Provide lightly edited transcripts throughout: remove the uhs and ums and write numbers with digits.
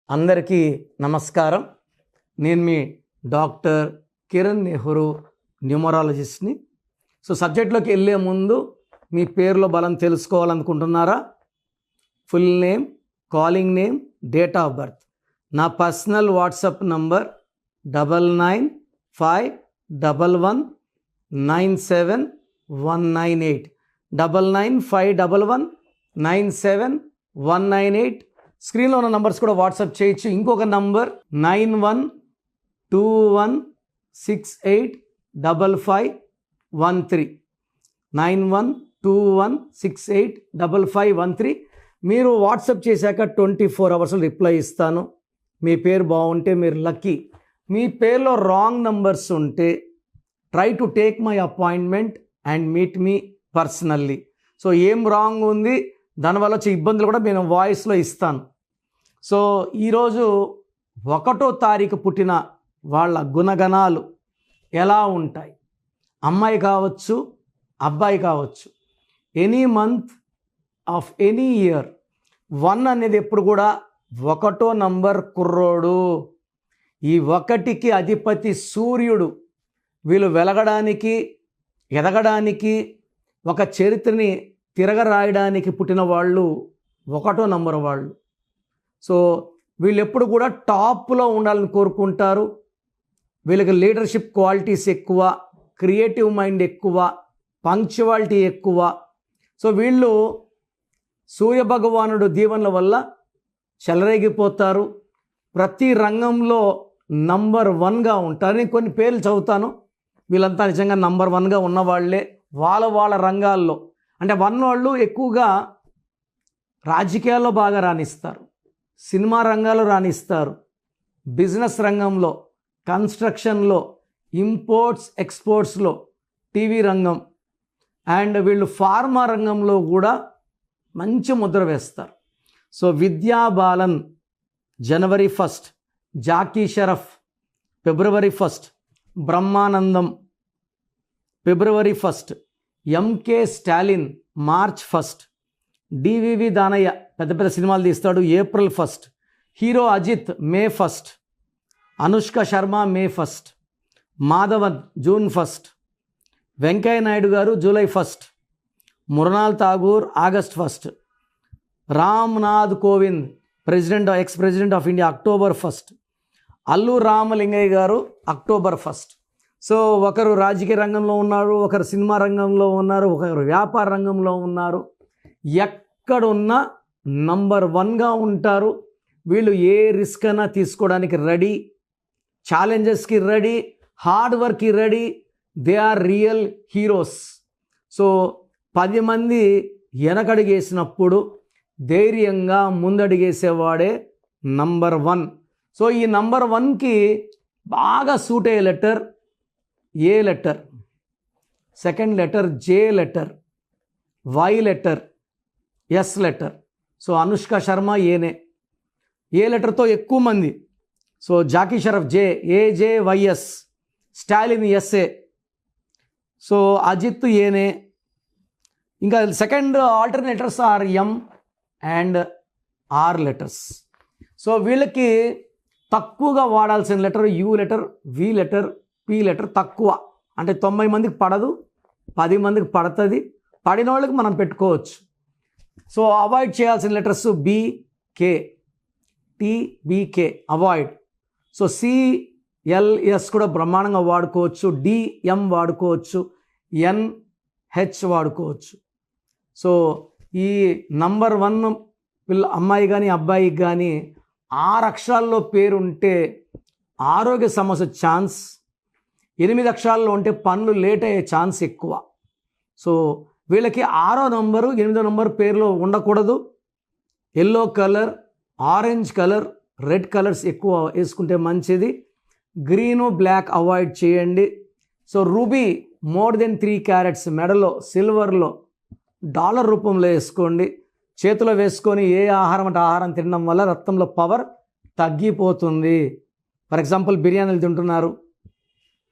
అందరికీ నమస్కారం. నేను మీ డాక్టర్ కిరణ్ నెహ్రూ, న్యూమరాలజిస్ట్ని. సబ్జెక్ట్లోకి వెళ్ళే ముందు మీ పేరులో బలం తెలుసుకోవాలనుకుంటున్నారా? Full name, calling name, date of birth. నా పర్సనల్ వాట్సాప్ నంబర్ 9951197198 9951197198. స్క్రీన్లో ఉన్న నంబర్స్ కూడా వాట్సాప్ చేయొచ్చు. ఇంకొక నంబర్ 9121685513 9121685513. మీరు వాట్సాప్ చేశాక 24 అవర్స్లో రిప్లై ఇస్తాను. మీ పేరు బాగుంటే మీరు లక్కీ. మీ పేరులో రాంగ్ నంబర్స్ ఉంటే try to take my appointment and meet me personally. ఏం రాంగ్ ఉంది, దానివల్ల వచ్చే ఇబ్బందులు కూడా నేను వాయిస్లో ఇస్తాను. ఈరోజు 1వ తారీఖు పుట్టిన వాళ్ళ గుణగణాలు ఎలా ఉంటాయి? అమ్మాయి కావచ్చు, అబ్బాయి కావచ్చు, any month of any year 1 అనేది ఎప్పుడు కూడా 1వ నంబర్ కుర్రోడు. ఈ 1కి అధిపతి సూర్యుడు. వీళ్ళు వెలగడానికి, ఎదగడానికి, ఒక చరిత్రని తిరగరాయడానికి పుట్టిన వాళ్ళు 1వ నంబర్ వాళ్ళు. వీళ్ళు ఎప్పుడు కూడా టాప్లో ఉండాలని కోరుకుంటారు. వీళ్ళకి లీడర్షిప్ క్వాలిటీస్ ఎక్కువ, క్రియేటివ్ మైండ్ ఎక్కువ, పంక్చువాలిటీ ఎక్కువ. వీళ్ళు సూర్యభగవానుడు దీవెనల వల్ల చెలరేగిపోతారు. ప్రతి రంగంలో నంబర్ 1గా ఉంటారు. నేను కొన్ని పేర్లు చదువుతాను. వీళ్ళంతా నిజంగా నంబర్ 1గా ఉన్నవాళ్లే వాళ్ళ రంగాల్లో. అంటే 1 వాళ్ళు ఎక్కువగా రాజకీయాల్లో బాగా రాణిస్తారు, సినిమా రంగాల్లో రాణిస్తారు, బిజినెస్ రంగంలో, కన్స్ట్రక్షన్లో, ఇంపోర్ట్స్ ఎక్స్పోర్ట్స్లో, టీవీ రంగం, అండ్ వీళ్ళు ఫార్మా రంగంలో కూడా మంచి ముద్ర వేస్తారు. విద్యా బాలన్ జనవరి 1, జాకీ షరఫ్ ఫిబ్రవరి 1, బ్రహ్మానందం ఫిబ్రవరి 1, MK Stalin March 1, DVV Danayya పెద్ద పెద్ద సినిమాలు తీస్తాడు, April 1, hero Ajith May 1, Anushka Sharma May 1, Madhavan June 1, Venkaiah Naidu garu July 1, Mrunal Thakur August 1, Ramnath Kovind ex president of India October 1, Allu Ramalingaiah గారు అక్టోబర్ 1. ఒకరు రాజకీయ రంగంలో ఉన్నారు, ఒకరు సినిమా రంగంలో ఉన్నారు, ఒకరు వ్యాపార రంగంలో ఉన్నారు. ఎక్కడున్నా నంబర్ 1గా ఉంటారు. వీళ్ళు ఏ రిస్క్ అయినా తీసుకోవడానికి రెడీ, ఛాలెంజెస్కి రెడీ, హార్డ్ వర్క్కి ready. They are real heroes. 10 మంది వెనకడుగేసినప్పుడు ధైర్యంగా ముందడుగేసేవాడే నంబర్ 1. ఈ నంబర్ 1కి బాగా సూట్ అయ్యే letter A letter, second letter J letter, Y letter, S letter. Anushka Sharma ఏనే. ఏ లెటర్తో ఎక్కువ మంది. Jackie Shroff J, AJYS, Stalin SA, Ajith ఏనే. ఇంకా second alternators R M and R letters. వీళ్ళకి తక్కువగా వాడాల్సిన letter U letter, V letter, P letter తక్కువ. అంటే 90 మందికి పడదు, 10 మందికి పడుతుంది. పడిన వాళ్ళకి మనం పెట్టుకోవచ్చు. అవాయిడ్ చేయాల్సిన లెటర్స్ బి, కే, టి, బి, కే అవాయిడ్. సి, ఎల్, ఎస్ కూడా బ్రహ్మాండంగా వాడుకోవచ్చు. డి, ఎం వాడుకోవచ్చు. ఎన్, హెచ్ వాడుకోవచ్చు. ఈ నంబర్ 1 అమ్మాయి కానీ అబ్బాయికి కానీ 6 అక్షరాల్లో పేరుంటే ఆరోగ్య సమస్య ఛాన్స్, 8 అక్షరాల్లో ఉంటే పనులు లేట్ అయ్యే ఛాన్స్ ఎక్కువ. వీళ్ళకి 6వ నంబరు 8వ నంబర్ పేరులో ఉండకూడదు. Yellow colour, orange colour, red colours ఎక్కువ వేసుకుంటే మంచిది. గ్రీను, బ్లాక్ అవాయిడ్ చేయండి. రూబీ మోర్ దెన్ 3 క్యారెట్స్ మెడలో సిల్వర్లో డాలర్ రూపంలో వేసుకోండి. చేతిలో వేసుకొని ఏ ఆహారం అంటే ఆహారం తినడం వల్ల రక్తంలో పవర్ తగ్గిపోతుంది. ఫర్ ఎగ్జాంపుల్ బిర్యానీలు తింటున్నారు,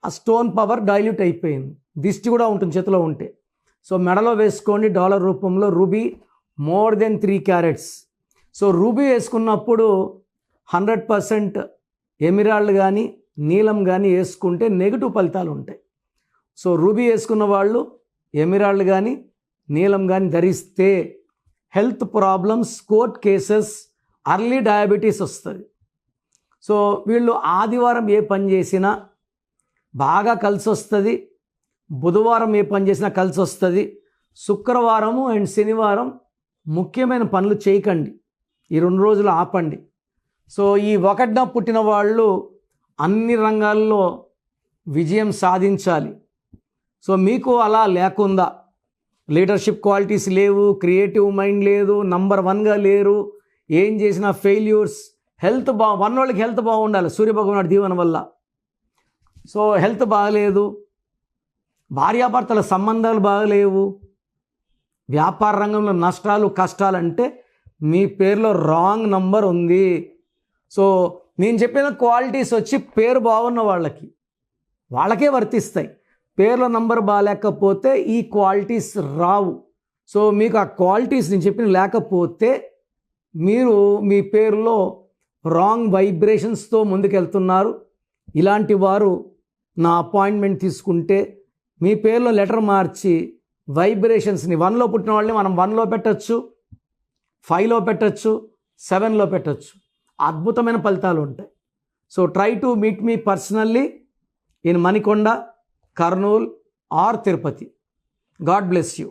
ఆ స్టోన్ పవర్ డైల్యూట్ అయిపోయింది. దిష్టి కూడా ఉంటుంది చేతిలో ఉంటే. మెడలో వేసుకోండి డాలర్ రూపంలో. Ruby more than 3 carats. Ruby వేసుకున్నప్పుడు 100% ఎమిరాల్డ్ కానీ నీలం కానీ వేసుకుంటే నెగిటివ్ ఫలితాలు ఉంటాయి. సో రూబీ వేసుకున్న వాళ్ళు ఎమిరాల్డ్ కానీ నీలం కానీ ధరిస్తే health problems, court cases, early diabetes వస్తుంది. సో వీళ్ళు ఆదివారం ఏ పని చేసినా బాగా కలిసి వస్తుంది, బుధవారం ఏ పని చేసినా కలిసి వస్తుంది, శుక్రవారము అండ్ శనివారం ముఖ్యమైన పనులు చేయకండి, ఈ 2 రోజులు ఆపండి. సో ఈ 1న పుట్టిన వాళ్ళు అన్ని రంగాల్లో విజయం సాధించాలి. సో మీకు అలా లేకుండా లీడర్షిప్ క్వాలిటీస్ లేవు, క్రియేటివ్ మైండ్ లేదు, నంబర్ 1గా లేరు, ఏం చేసినా ఫెయిల్యూర్స్, హెల్త్ వాళ్ళకి హెల్త్ బాగుండాలి సూర్యభగవానుడి దీవెన వల్ల. సో హెల్త్ బాగలేదు, భార్యాభర్తల సంబంధాలు బాగలేవు, వ్యాపార రంగంలో నష్టాలు కష్టాలు అంటే మీ పేరులో రాంగ్ నంబర్ ఉంది. సో నేను చెప్పిన క్వాలిటీస్ వచ్చి పేరు బాగున్న వాళ్ళకే వర్తిస్తాయి. పేర్లో నంబర్ బాగాలేకపోతే ఈ క్వాలిటీస్ రావు. సో మీకు ఆ క్వాలిటీస్ నేను చెప్పిన లేకపోతే మీరు మీ పేరులో రాంగ్ వైబ్రేషన్స్తో ముందుకెళ్తున్నారు. ఇలాంటి వారు నా అపాయింట్మెంట్ తీసుకుంటే మీ పేరులో లెటర్ మార్చి వైబ్రేషన్స్ని 1లో పుట్టిన వాళ్ళని మనం 1లో పెట్టచ్చు, 5లో పెట్టచ్చు, 7లో పెట్టచ్చు. అద్భుతమైన ఫలితాలు ఉంటాయి. So try to meet me personally in Manikonda, Kurnool or Tirupati. God bless you.